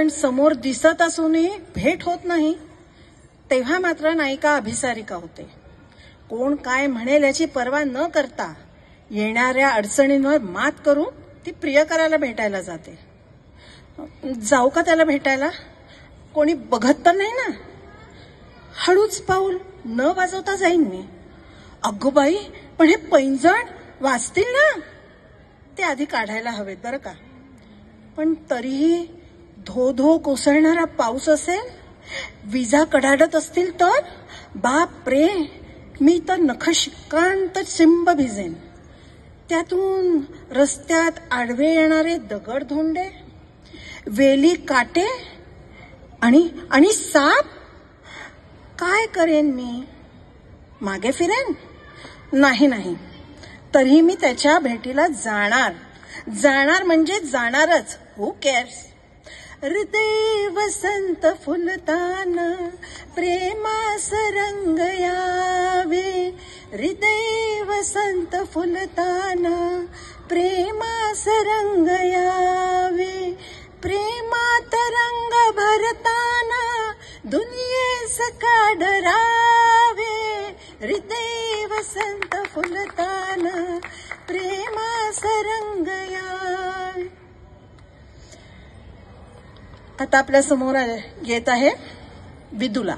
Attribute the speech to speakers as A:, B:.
A: पण समोर दिसत असूनही भेट होत नाही, तेव्हा मात्र नायिका अभिसारिका होते. कोण काय म्हणेल याची पर्वा न करता येणाऱ्या अडचणींवर मात करून ती प्रियकराला भेटायला जाते. जाऊ का त्याला भेटायला? कोणी बघत तर नाही ना? हळूच पाऊल न वाजवता जाईन मी. अगो बाई, पण हे पैंजण वाजतील ना? ते आधी काढायला हवेत बरं का. पण तरीही धो धो कोसळणारा पाऊस असेल, विजा कडाडत असतील तर बाप रे, मी तर नखशिकांत चिंब भिजेन. त्यातून रस्त्यात आडवे येणारे दगडधोंडे, वेली काटे आणि साप. काय करेन मी? मागे फिरेन? नाही. तरीही मी त्याच्या भेटीला जाणार म्हणजे जाणारच. हू केअर्स? हृदय वसंत फुलताना प्रेमास रंग यावे, हृदय वसंत फुलताना प्रेमास रंग यावे, प्रेमात रंग भरताना दुनियेस का डरावे, हृदय वसंत फुलताना प्रेमास रंग यावे. आता आपल्या समोर येत आहे विदुला.